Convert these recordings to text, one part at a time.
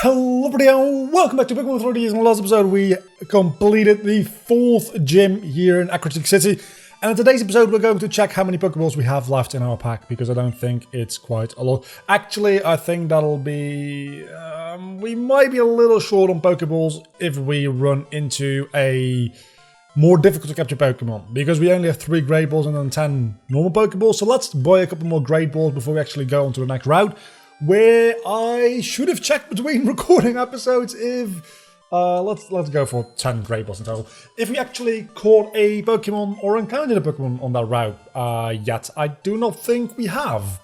Hello everybody and welcome back to Pokemon 3Ds. In the last episode we completed the 4th gym here in Acreus City, and in today's episode we're going to check how many Pokeballs we have left in our pack, because I don't think it's quite a lot. Actually, I think that'll be... we might be a little short on Pokeballs if we run into a more difficult to capture Pokemon, because we only have 3 Great Balls and then 10 normal Pokeballs, so let's buy a couple more Great Balls before we actually go on to the next route, where I should have checked between recording episodes if... let's go for 10 Great Balls in total. If we actually caught a Pokemon or encountered a Pokemon on that route yet, I do not think we have.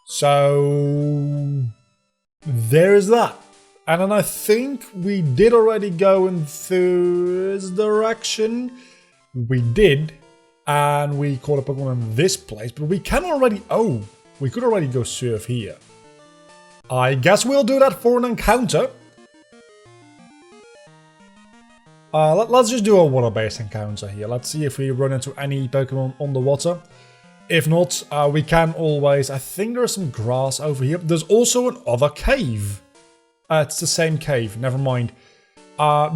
So... there's that. And then I think we did already go in this direction. We did. And we caught a Pokemon in this place. But we can already... oh, we could already go surf here. I guess we'll do that for an encounter. Let's just do a water-based encounter here. Let's see if we run into any Pokemon on the water. If not, we can always... I think there's some grass over here. There's also another cave. It's the same cave, never mind.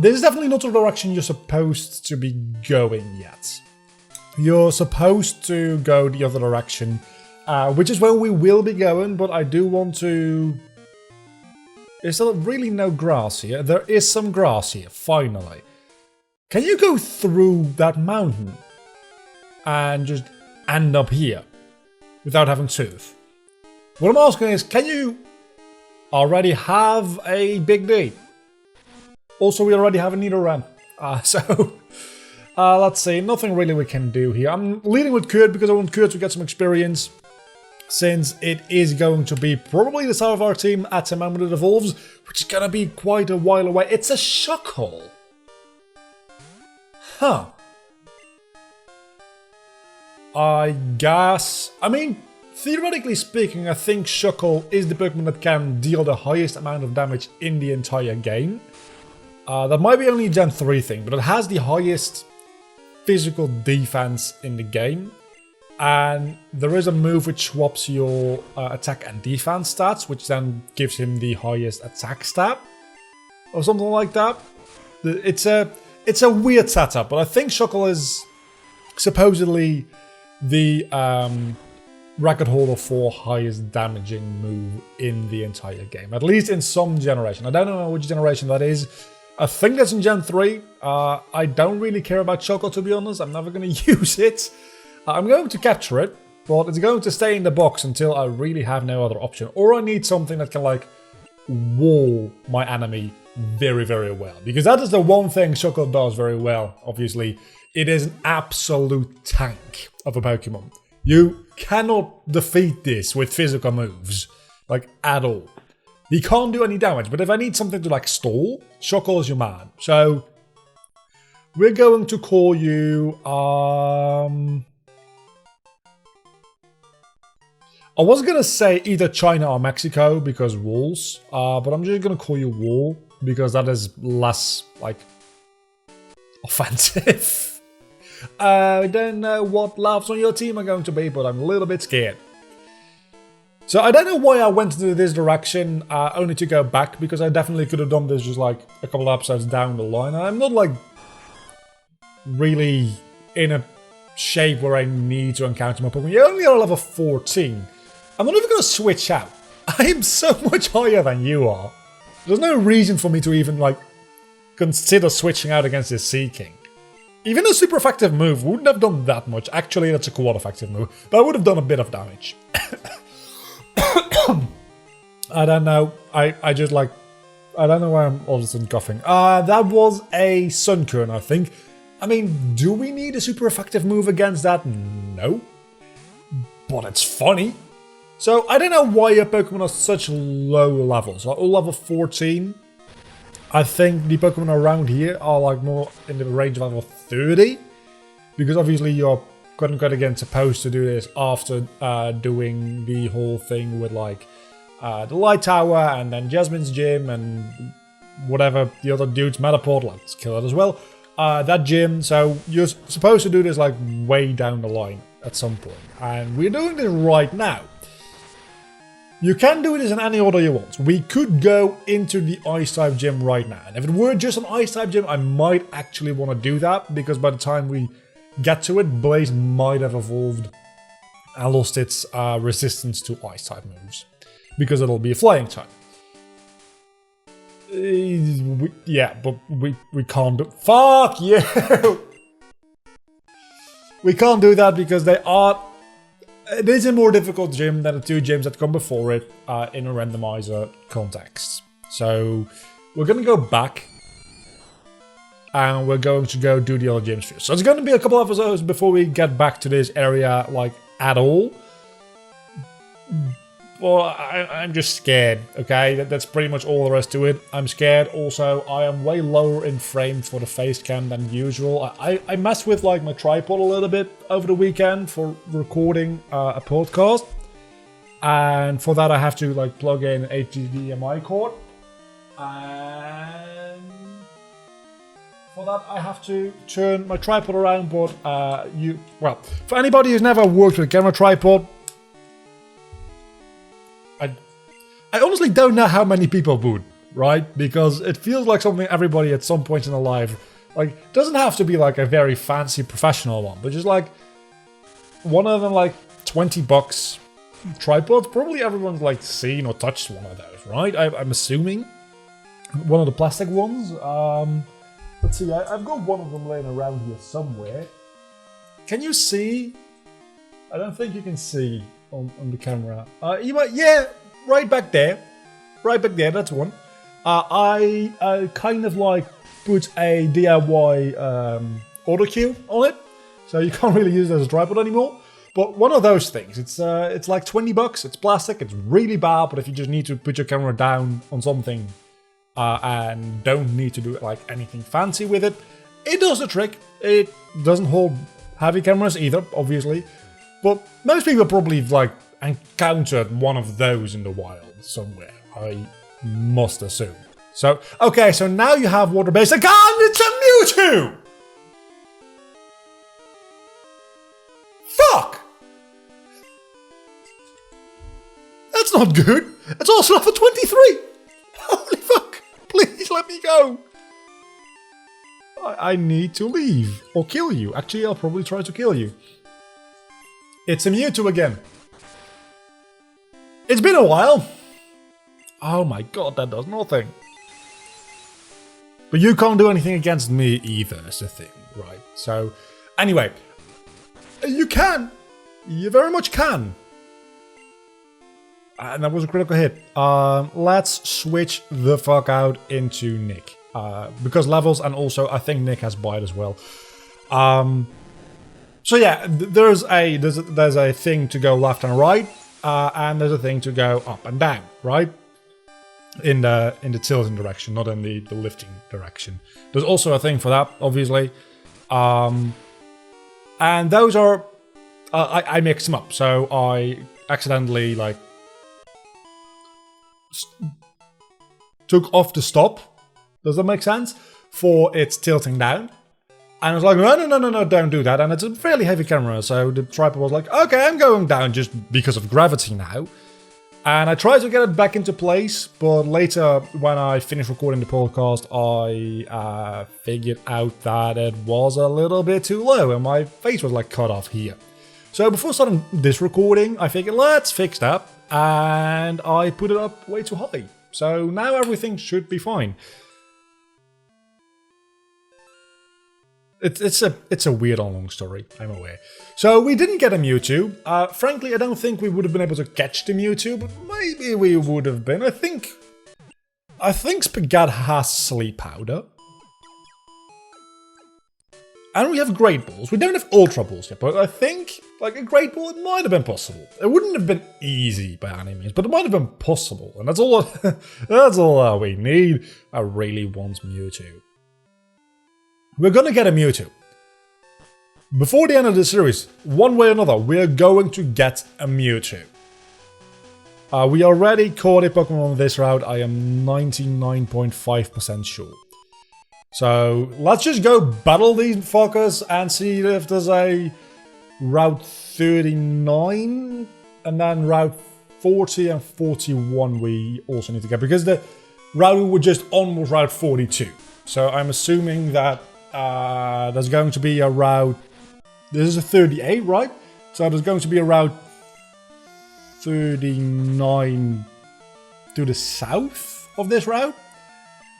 This is definitely not the direction you're supposed to be going yet. You're supposed to go the other direction, which is where we will be going, but I do want to... Is there really no grass here? There is some grass here, finally. Can you go through that mountain and just end up here without having Tooth? What I'm asking is, can you already have a Big D? Also, we already have a Nidoran. Let's see, nothing really we can do here. I'm leading with Kurt because I want Kurt to get some experience, since it is going to be probably the start of our team at the moment it evolves, which is going to be quite a while away. It's a Shuckle. Huh. I guess... I mean, theoretically speaking, I think Shuckle is the Pokemon that can deal the highest amount of damage in the entire game. That might be only a Gen 3 thing, but it has the highest physical defense in the game. And there is a move which swaps your attack and defense stats, which then gives him the highest attack stat, or something like that. It's a weird setup, but I think Shuckle is supposedly the record holder for highest damaging move in the entire game, at least in some generation. I don't know which generation that is. I think that's in Gen 3. I don't really care about Shuckle, to be honest. I'm never going to use it. I'm going to capture it, but it's going to stay in the box until I really have no other option. Or I need something that can, like, wall my enemy very, very well. Because that is the one thing Shuckle does very well, obviously. It is an absolute tank of a Pokemon. You cannot defeat this with physical moves, like, at all. He can't do any damage, but if I need something to, like, stall, Shuckle is your man. So, we're going to call you, I was gonna say either China or Mexico, because walls, but I'm just gonna call you Wall, because that is less, like, offensive. I don't know what laughs on your team are going to be, but I'm a little bit scared. So I don't know why I went into this direction, only to go back, because I definitely could have done this just like a couple of episodes down the line. I'm not like really in a shape where I need to encounter my Pokemon. You're only at level 14. I'm not even going to switch out. I am so much higher than you are. There's no reason for me to even, like, consider switching out against this Sea King. Even a super effective move wouldn't have done that much. Actually, that's a quad effective move. But I would have done a bit of damage. I don't know. I just, like... I don't know why I'm all of a sudden coughing. That was a Sunkern, I think. I mean, do we need a super effective move against that? No. But it's funny. So, I don't know why your Pokemon are such low levels. Like, all level 14. I think the Pokemon around here are, like, more in the range of level 30. Because obviously you're, quote-unquote, again, supposed to do this after doing the whole thing with, like, the Light Tower and then Jasmine's Gym and whatever the other dude's Metaport. Let's kill it as well. That gym. So, you're supposed to do this, like, way down the line at some point. And we're doing this right now. You can do this in any order you want. We could go into the Ice-type gym right now. And if it were just an Ice-type gym, I might actually want to do that. Because by the time we get to it, Blaze might have evolved and lost its resistance to Ice-type moves. Because it'll be a flying type. Yeah, but we can't do... Fuck you! We can't do that because they are... It is a more difficult gym than the 2 gyms that come before it in a randomizer context. So we're going to go back and we're going to go do the other gyms first. So it's going to be a couple of episodes before we get back to this area like at all. Well, I'm just scared, okay? That's pretty much all there is to it. I'm scared. Also, I am way lower in frame for the face cam than usual. I messed with like my tripod a little bit over the weekend for recording a podcast. And for that, I have to like plug in an HDMI cord. And for that, I have to turn my tripod around. But well, for anybody who's never worked with a camera tripod, I honestly don't know how many people would, right? Because it feels like something everybody at some point in their life, like, doesn't have to be like a very fancy professional one, but just like one of them, like $20 tripods. Probably everyone's like seen or touched one of those, right? I'm assuming one of the plastic ones. Let's see, I've got one of them laying around here somewhere. Can you see? I don't think you can see on the camera. You might, yeah. Right back there, that's one. I kind of like put a DIY auto cue on it, so you can't really use it as a tripod anymore. But one of those things, it's like $20. It's plastic. It's really bad, but if you just need to put your camera down on something and don't need to do like anything fancy with it, it does the trick. It doesn't hold heavy cameras either, obviously, but most people probably like encountered one of those in the wild somewhere, I must assume. So, okay, so now you have water-based. And it's a Mewtwo! Fuck! That's not good. It's also level 23! Holy fuck! Please let me go! I need to leave. Or kill you. Actually, I'll probably try to kill you. It's a Mewtwo again. It's been a while. Oh my god, that does nothing. But you can't do anything against me either, is the thing, right? So, anyway. You can. You very much can. And that was a critical hit. Let's switch the fuck out into Nick. Because levels, and also I think Nick has Bite as well. So yeah, there's a thing to go left and right. And there's a thing to go up and down, right? In the tilting direction, not in the lifting direction. There's also a thing for that, obviously. And those are... I mix them up, so I accidentally, like... took off the stop. Does that make sense? For its tilting down. And I was like, no, don't do that. And it's a fairly heavy camera, so the tripod was like, okay, I'm going down just because of gravity now. And I tried to get it back into place, but later, when I finished recording the podcast, I figured out that it was a little bit too low, and my face was like cut off here. So before starting this recording, I figured, let's fix that. And I put it up way too high. So now everything should be fine. It's a weird and long story, I'm aware. So we didn't get a Mewtwo. Frankly, I don't think we would have been able to catch the Mewtwo, but maybe we would have been. I think Spaghetti has Sleep Powder. And we have Great Balls. We don't have Ultra Balls yet, but I think like a Great Ball, it might have been possible. It wouldn't have been easy by any means, but it might have been possible. And that's all that's all we need. I really want Mewtwo. We're gonna get a Mewtwo. Before the end of the series, one way or another, we're going to get a Mewtwo. We already caught a Pokemon on this route, I am 99.5% sure. So, let's just go battle these fuckers and see if there's a Route 39 and then Route 40 and 41 we also need to get, because the route we were just on was route 42. So I'm assuming that there's going to be a route, this is a 38, right? So there's going to be a route 39 to the south of this route.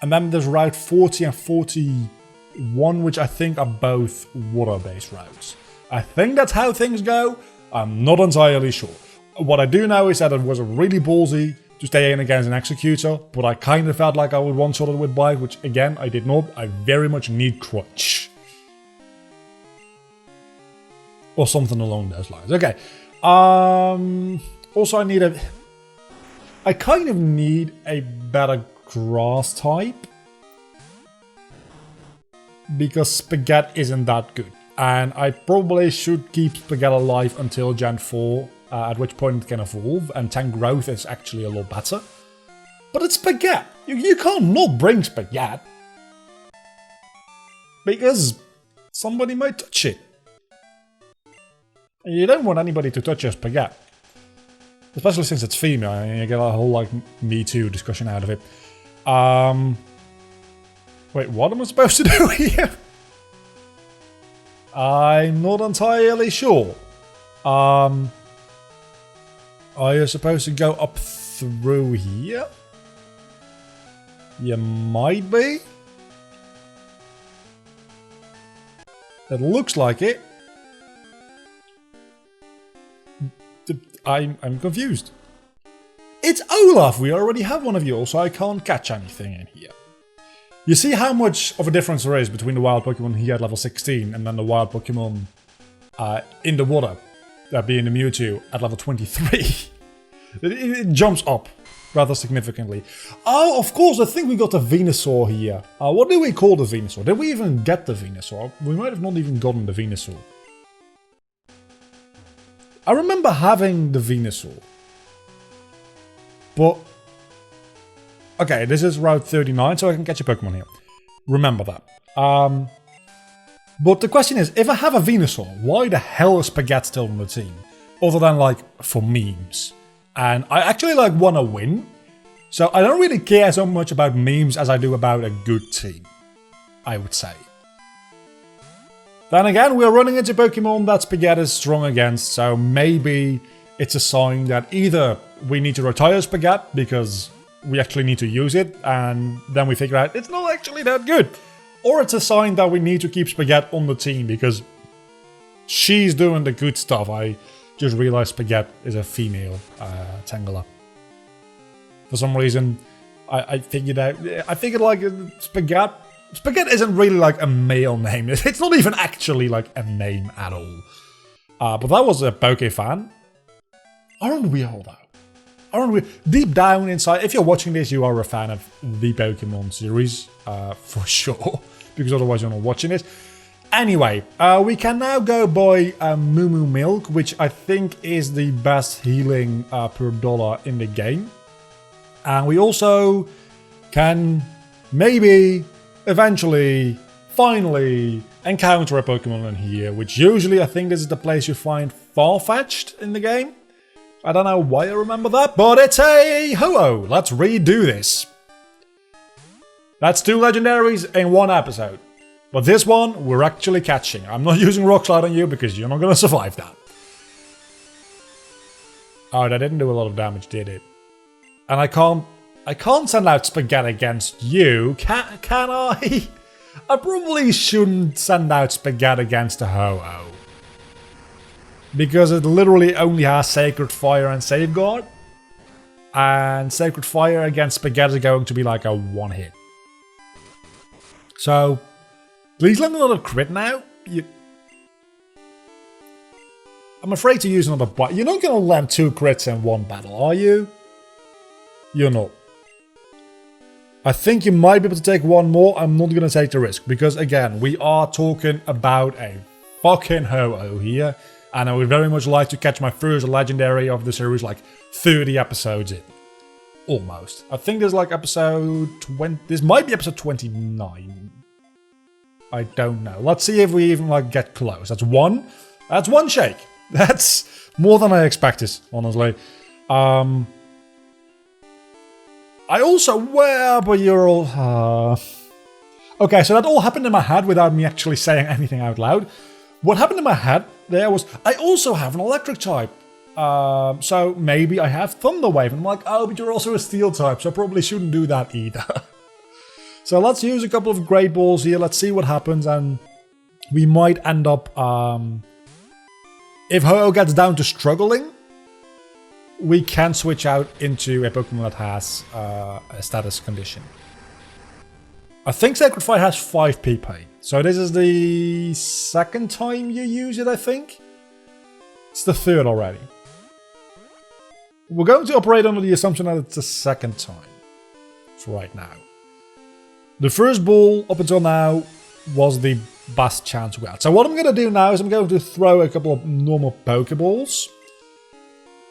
And then there's route 40 and 41, which I think are both water-based routes. I think that's how things go. I'm not entirely sure. What I do know is that it was really ballsy to stay in against an Executor, but I kind of felt like I would one-shot it with Bite, which again, I did not. I very much need Crunch. Or something along those lines. Okay. Also, I kind of need a better grass type, because Spaghetti isn't that good. And I probably should keep Spaghetti alive until Gen 4, at which point it can evolve, and tank growth is actually a lot better. But it's Spaghetti. You can't not bring Spaghetti, because somebody might touch it. And you don't want anybody to touch your Spaghetti. Especially since it's female, and you get a whole, like, Me Too discussion out of it. Wait, what am I supposed to do here? I'm not entirely sure. Are you supposed to go up through here? You might be. It looks like it. I'm confused. It's Olaf! We already have one of you, so I can't catch anything in here. You see how much of a difference there is between the wild Pokemon here at level 16 and then the wild Pokemon in the water, that being the Mewtwo, at level 23. It jumps up rather significantly. Oh, of course, I think we got the Venusaur here. What do we call the Venusaur? Did we even get the Venusaur? We might have not even gotten the Venusaur. I remember having the Venusaur. But okay, this is Route 39, so I can catch a Pokemon here. Remember that. But the question is, if I have a Venusaur, why the hell is Spaghetti still on the team? Other than, like, for memes. And I actually, like, want to win. So I don't really care so much about memes as I do about a good team, I would say. Then again, we're running into Pokemon that Spaghetti is strong against, so maybe it's a sign that either we need to retire Spaghetti because we actually need to use it, and then we figure out it's not actually that good. Or it's a sign that we need to keep Spaghetti on the team because she's doing the good stuff. I just realized Spaghetti is a female Tangela. For some reason, I figured like Spaghetti isn't really like a male name. It's not even actually like a name at all. But that was a Poke fan. Aren't we all though? Aren't we? Deep down inside, if you're watching this, you are a fan of the Pokemon series, for sure. Because otherwise you're not watching it. Anyway, we can now go buy Moo Moo Milk, which I think is the best healing per dollar in the game. And we also can maybe, eventually, finally encounter a Pokemon in here, which usually I think this is the place you find Farfetch'd in the game. I don't know why I remember that, but it's a Ho-Oh. Let's redo this. That's 2 legendaries in 1 episode. But this one, we're actually catching. I'm not using Rock Slide on you because you're not going to survive that. Oh, that didn't do a lot of damage, did it? And I can't send out Spaghetti against you, can I? I probably shouldn't send out Spaghetti against a Ho-Oh. Because it literally only has Sacred Fire and Safeguard. And Sacred Fire against Spaghetti is going to be like a 1-hit. So, please land another crit now. I'm afraid to use another bite. You're not going to land 2 crits in 1 battle, are you? You're not. I think you might be able to take 1 more. I'm not going to take the risk. Because again, we are talking about a fucking Ho-Oh here. And I would very much like to catch my first legendary of the series like 30 episodes in. Almost. I think there's like episode 20. This might be episode 29. I don't know. Let's see if we even like get close. That's 1. That's 1 shake. That's more than I expected, honestly. I also... Where but you're all... Okay, so that all happened in my head without me actually saying anything out loud. What happened in my head there was... I also have an electric type. So maybe I have Thunder Wave. And I'm like, oh, but you're also a Steel type, so I probably shouldn't do that either. So let's use a couple of Great Balls here. Let's see what happens. And we might end up... if Ho-Oh gets down to struggling, we can switch out into a Pokemon that has a status condition. I think Sacred Fire has 5 PP. So this is the second time you use it, I think. It's the third already. We're going to operate under the assumption that it's the second time. For right now. The first ball up until now was the best chance we had. So what I'm going to do now is I'm going to throw a couple of normal Pokeballs.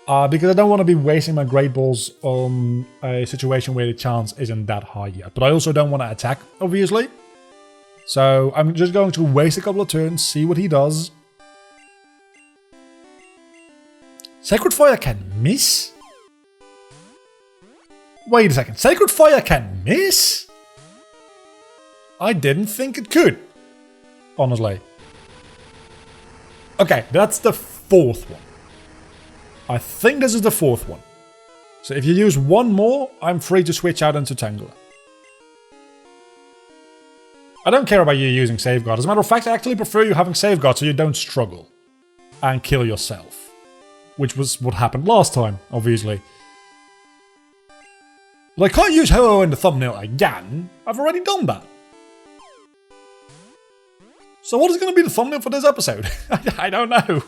Because I don't want to be wasting my Great Balls on a situation where the chance isn't that high yet. But I also don't want to attack, obviously. So I'm just going to waste a couple of turns, see what he does. Sacred Fire can miss? Wait a second, Sacred Fire can miss? I didn't think it could, honestly. Okay, that's the fourth one. I think this is the fourth one. So if you use one more, I'm free to switch out into Tangela. I don't care about you using Safeguard. As a matter of fact, I actually prefer you having Safeguard so you don't struggle and kill yourself. Which was what happened last time, obviously. But I can't use Ho-Oh in the thumbnail again. I've already done that. So what is going to be the thumbnail for this episode? I don't know.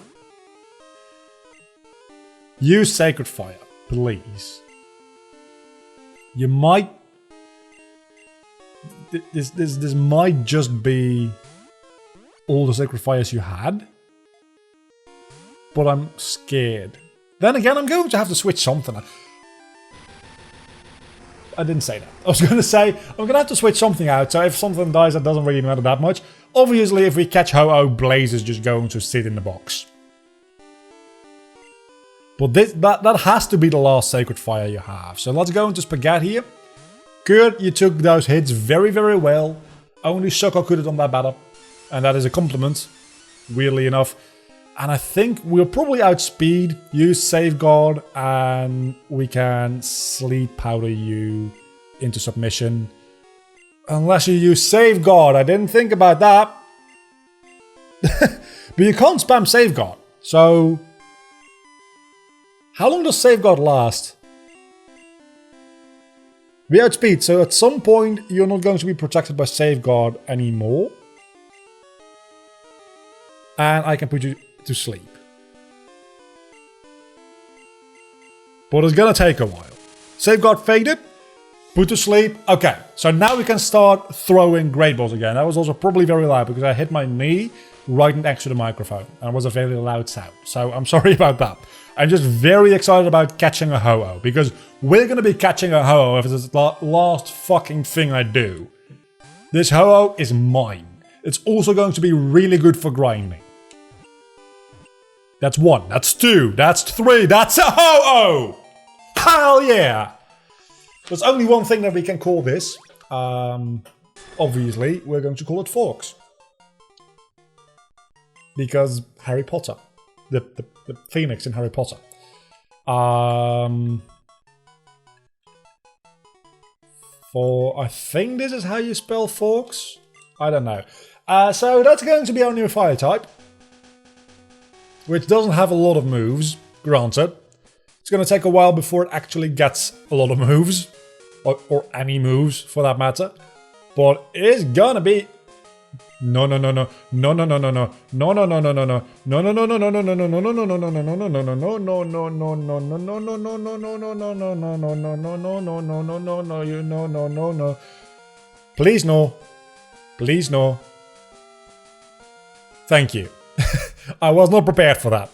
Use Sacred Fire, please. You might... This might just be all the Sacred Fires you had. But I'm scared. Then again, I'm going to have to switch something. I didn't say that. I was going to say, I'm going to have to switch something out. So if something dies, that doesn't really matter that much. Obviously, if we catch Ho-Oh, Blaze is just going to sit in the box. But that has to be the last Sacred Fire you have. So let's go into Spaghetti here. Good, you took those hits very, very well. Only Shuckle could have done that better. And that is a compliment, weirdly enough. And I think we'll probably outspeed, use Safeguard, and we can Sleep Powder you into submission. Unless you use Safeguard, I didn't think about that. But you can't spam Safeguard, so... How long does Safeguard last? We outspeed, so at some point you're not going to be protected by Safeguard anymore. And I can put you to sleep. But it's gonna take a while. Safeguard faded. Put to sleep. Okay, so now we can start throwing Great Balls again. That was also probably very loud because I hit my knee right next to the microphone. And it was a very loud sound. So I'm sorry about that. I'm just very excited about catching a Ho-Oh. Because we're gonna be catching a Ho-Oh if it's the last fucking thing I do. This Ho-Oh is mine. It's also going to be really good for grinding. That's 1, that's 2, that's 3, that's a Ho-Oh! Hell yeah! There's only one thing that we can call this. Obviously, we're going to call it Forks. Because Harry Potter. The Phoenix in Harry Potter. I think this is how you spell Forks? I don't know. So that's going to be our new fire type. Which doesn't have a lot of moves, granted. It's going to take a while before it actually gets a lot of moves. Or any moves, for that matter. But it's gonna be... No. No. Please no. Please no. Thank you. I was not prepared for that.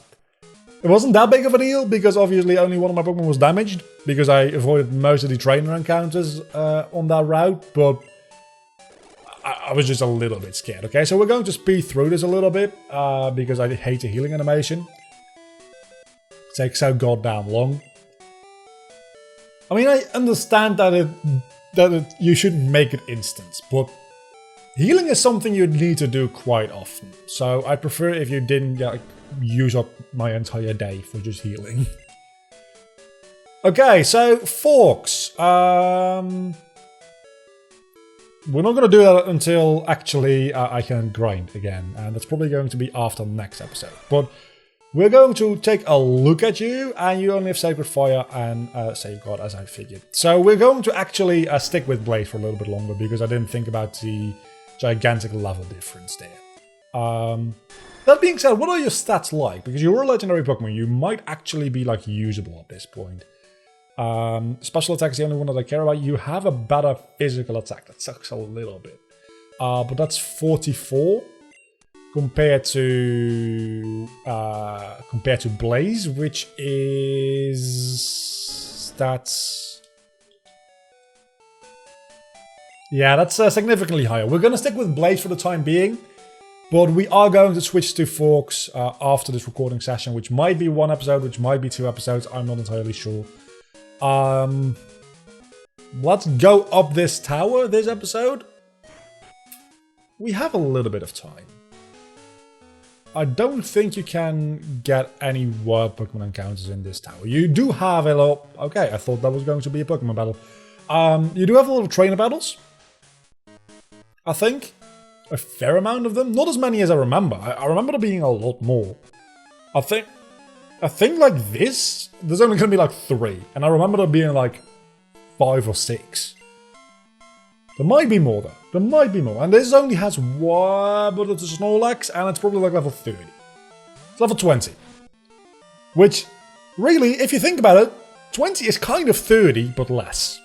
It wasn't that big of a deal, because obviously only one of my Pokemon was damaged, because I avoided most of the trainer encounters on that route, but I was just a little bit scared, okay? So we're going to speed through this a little bit, because I hate the healing animation. It takes so goddamn long. I mean, I understand that you shouldn't make it instant, but healing is something you need to do quite often. So I prefer if you didn't use up my entire day for just healing. Okay, so forks. We're not going to do that until actually I can grind again, and that's probably going to be after the next episode. But we're going to take a look at you, and you only have Sacred Fire and Safeguard, as I figured. So we're going to actually stick with Blaze for a little bit longer, because I didn't think about the gigantic level difference there. That being said, what are your stats like? Because you're a legendary Pokemon, you might actually be like usable at this point. Special attack is the only one that I care about. You have a better physical attack. That sucks a little bit. But that's 44 compared to Blaze, which is that's significantly higher. We're gonna stick with Blaze for the time being, but we are going to switch to Forks after this recording session, which might be 1 episode, which might be 2 episodes. I'm not entirely sure. Let's go up this tower this episode. We have a little bit of time. I don't think you can get any wild Pokemon encounters in this tower. You do have a little... Okay, I thought that was going to be a Pokemon battle. You do have a little trainer battles. I think. A fair amount of them. Not as many as I remember. I remember there being a lot more. I think like this, there's only going to be like 3. And I remember there being like 5 or 6. There might be more though. There might be more. And this only has 1, but it's a Snorlax, and it's probably like level 30. It's level 20. Which, really, if you think about it, 20 is kind of 30, but less.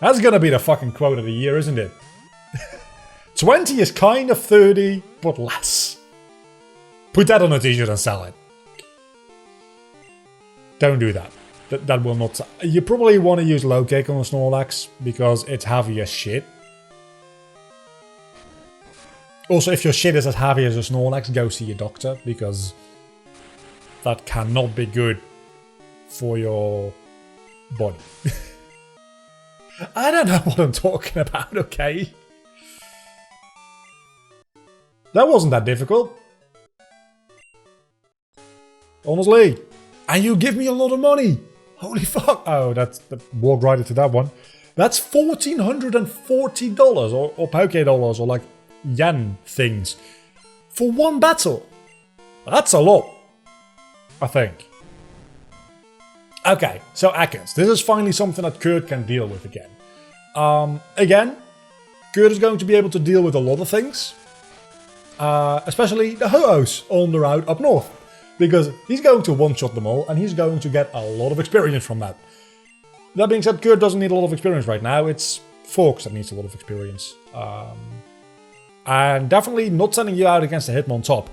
That's going to be the fucking quote of the year, isn't it? 20 is kind of 30, but less. Put that on a t-shirt and sell it. Don't do that. That will not... You probably want to use low kick on a Snorlax, because it's heavy as shit. Also, if your shit is as heavy as a Snorlax, go see your doctor, because that cannot be good for your body. I don't know what I'm talking about, okay? That wasn't that difficult. Honestly. And you give me a lot of money. Holy fuck. Oh, that walked right into that one. That's $1,440 or Poke Dollars or like yen things for 1 battle. That's a lot, I think. Okay, so Acreus. This is finally something that Kurt can deal with again. Again, Kurt is going to be able to deal with a lot of things. Especially the Ho-Ohs on the route up north. Because he's going to one-shot them all, and he's going to get a lot of experience from that. That being said, Kurt doesn't need a lot of experience right now. It's Forks that needs a lot of experience. And definitely not sending you out against the Hitmontop.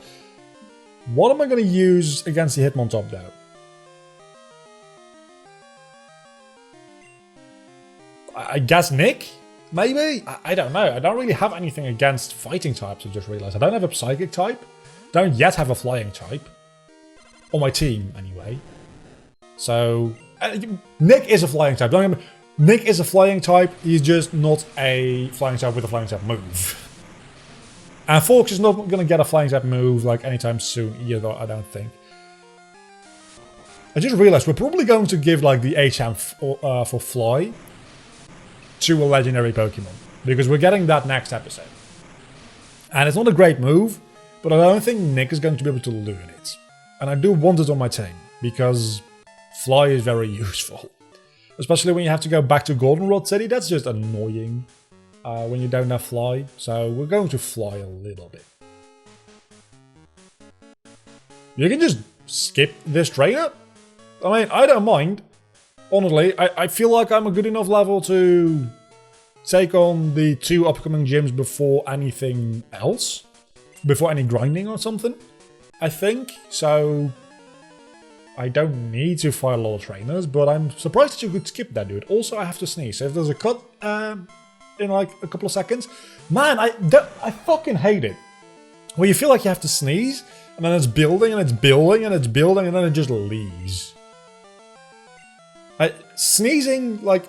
What am I going to use against the Hitmontop, though? I guess Nick? Maybe? I don't know. I don't really have anything against fighting types, I just realized. I don't have a psychic type. Don't yet have a flying type. On my team, anyway. So, Nick is a flying type. Don't remember, Nick is a flying type. He's just not a flying type with a flying type move. And Forks is not going to get a flying type move like anytime soon either, I don't think. I just realized we're probably going to give like the HM for Fly to a legendary Pokemon. Because we're getting that next episode. And it's not a great move, but I don't think Nick is going to be able to learn it. And I do want it on my team, because Fly is very useful. Especially when you have to go back to Goldenrod City, that's just annoying when you don't have Fly. So we're going to Fly a little bit. You can just skip this trainer. I mean, I don't mind. Honestly, I feel like I'm a good enough level to take on the 2 upcoming gyms before anything else. Before any grinding or something. I think, so I don't need to fight a lot of trainers, but I'm surprised that you could skip that, dude. Also, I have to sneeze, so if there's a cut in like a couple of seconds, man, I fucking hate it. Where you feel like you have to sneeze, and then it's building, and it's building, and it's building, and then it just leaves. Sneezing, like,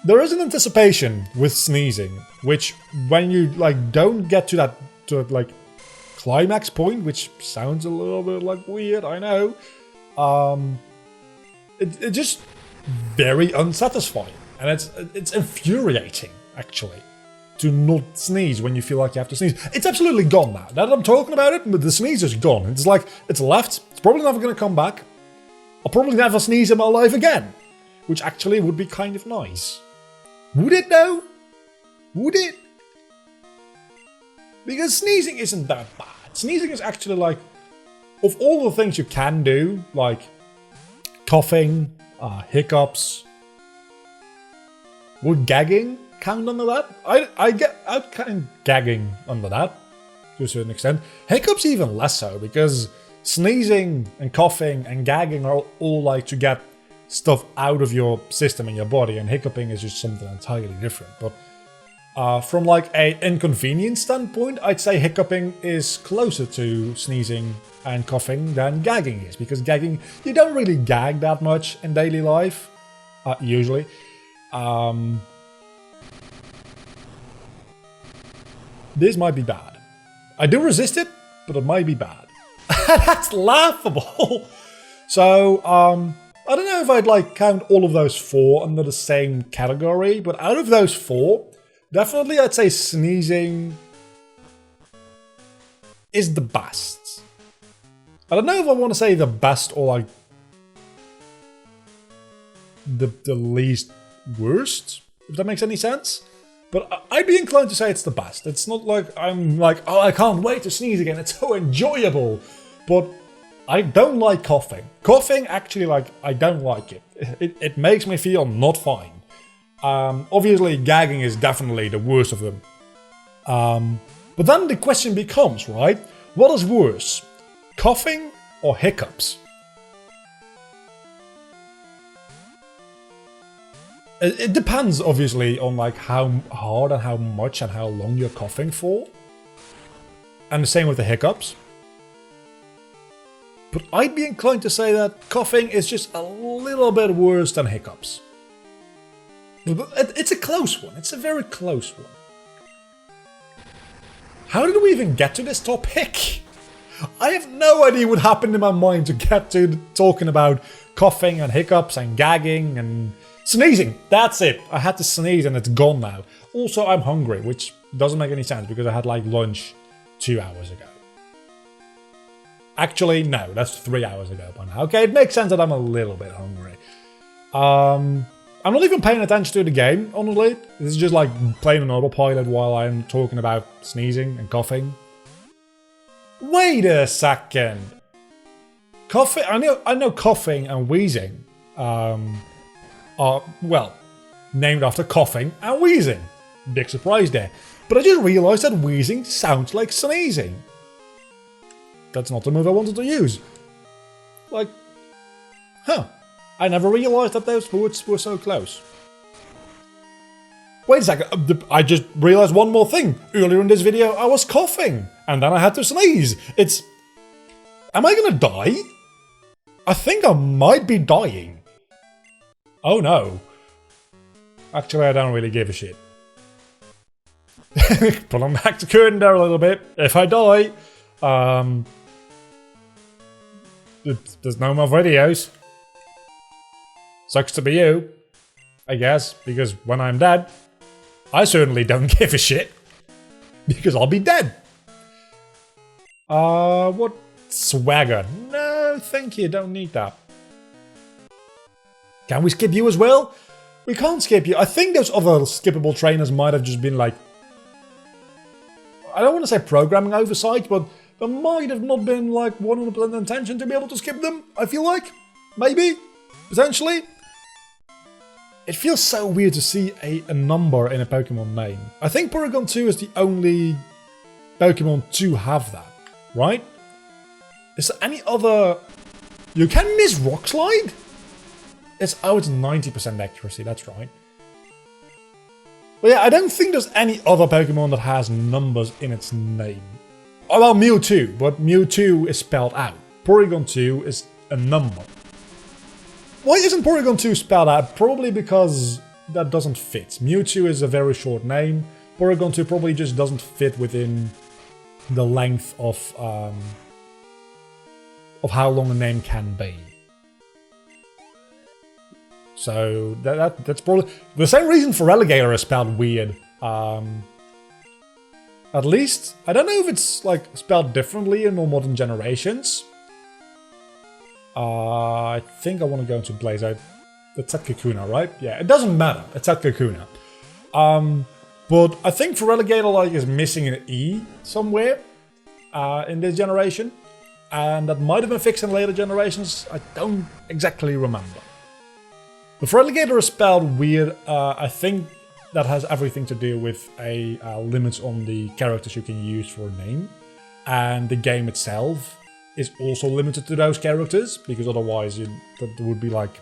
there is an anticipation with sneezing, which when you like don't get to that like climax point, which sounds a little bit like weird, I know. It's just very unsatisfying, and it's infuriating actually to not sneeze when you feel like you have to sneeze. It's absolutely gone now. Now that I'm talking about it, the sneeze is gone. It's like it's left. It's probably never going to come back. I'll probably never sneeze in my life again, which actually would be kind of nice. Would it though? Would it? Because sneezing isn't that bad. Sneezing is actually like, of all the things you can do, like coughing, hiccups, would gagging count under that? I'd count gagging under that to a certain extent. Hiccups even less so, because sneezing and coughing and gagging are all like to get stuff out of your system and your body, and hiccuping is just something entirely different. But from like a inconvenience standpoint, I'd say hiccuping is closer to sneezing and coughing than gagging is, because gagging, you don't really gag that much in daily life, usually. This might be bad. I do resist it, but it might be bad. That's laughable. So, I don't know if I'd like count all of those four under the same category, but out of those four, definitely I'd say sneezing is the best. I don't know if I want to say the best or like the least worst, if that makes any sense. But I'd be inclined to say it's the best. It's not like I'm like, oh, I can't wait to sneeze again. It's so enjoyable. But I don't like coughing. Coughing, actually, like, I don't like it. It makes me feel not fine. Obviously, gagging is definitely the worst of them. But then the question becomes, right? What is worse? Coughing or hiccups? It depends, obviously, on like how hard and how much and how long you're coughing for. And the same with the hiccups. But I'd be inclined to say that coughing is just a little bit worse than hiccups. It's a close one. It's a very close one. How did we even get to this topic? I have no idea what happened in my mind to get to talking about coughing and hiccups and gagging and sneezing. That's it. I had to sneeze and it's gone now. Also, I'm hungry, which doesn't make any sense because I had like lunch 2 hours ago. Actually, no, that's 3 hours ago by now. Okay, it makes sense that I'm a little bit hungry. I'm not even paying attention to the game, honestly. This is just like playing an autopilot while I'm talking about sneezing and coughing. Wait a second. Coughing, I know coughing and wheezing are, well, named after coughing and wheezing. Big surprise there. But I just realised that wheezing sounds like sneezing. That's not the move I wanted to use. Like, huh. I never realised that those words were so close. Wait a second, I just realised one more thing. Earlier in this video, I was coughing, and then I had to sneeze. Am I gonna die? I think I might be dying. Oh no. Actually, I don't really give a shit. Pulling back the curtain there a little bit. If I die, there's no more videos. Sucks to be you, I guess, because when I'm dead, I certainly don't give a shit. Because I'll be dead. What? Swagger. No, thank you, don't need that. Can we skip you as well? We can't skip you. I think those other skippable trainers might have just been like, I don't want to say programming oversight, but there might have not been like 100% intention to be able to skip them, I feel like. Maybe. Potentially. It feels so weird to see a number in a Pokemon name. I think Porygon 2 is the only Pokemon to have that, right? Is there any other... You can miss Rock Slide? It's 90% accuracy, that's right. But yeah, I don't think there's any other Pokemon that has numbers in its name. Oh well, Mewtwo, but Mewtwo is spelled out. Porygon 2 is a number. Why isn't Porygon 2 spelled out? Probably because that doesn't fit. Mewtwo is a very short name. Porygon 2 probably just doesn't fit within the length of how long a name can be. So that's probably the same reason for Relegator is spelled weird. At least, I don't know if it's like spelled differently in more modern generations. I think I want to go into Blaze. It's at Kakuna, right? Yeah, it doesn't matter. It's at Kakuna. But I think for Relegator like is missing an E somewhere in this generation. And that might have been fixed in later generations. I don't exactly remember. But for Relegator is spelled weird. I think that has everything to do with a limits on the characters you can use for a name. And the game itself is also limited to those characters, because otherwise that would be like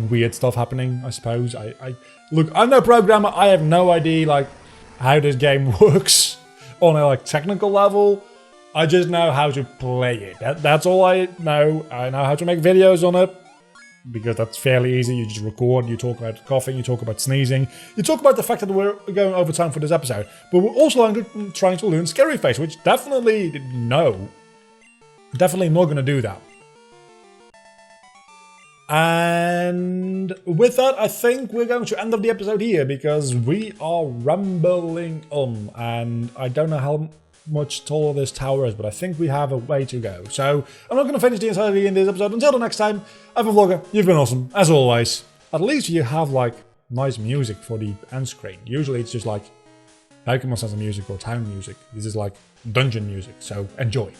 weird stuff happening, I suppose. Look, I'm no programmer. I have no idea like how this game works on a like technical level. I just know how to play it. That's all I know. I know how to make videos on it, because that's fairly easy. You just record, you talk about coughing, you talk about sneezing, you talk about the fact that we're going over time for this episode. But we're also trying to learn Scary Face, which definitely no. Definitely not going to do that. And with that, I think we're going to end up the episode here, because we are rambling on. And I don't know how much taller this tower is, but I think we have a way to go. So I'm not going to finish the entirety in this episode. Until the next time, I've been Vlogger. You've been awesome, as always. At least you have like nice music for the end screen. Usually it's just like Pokemon Center music or town music. This is like dungeon music, so enjoy.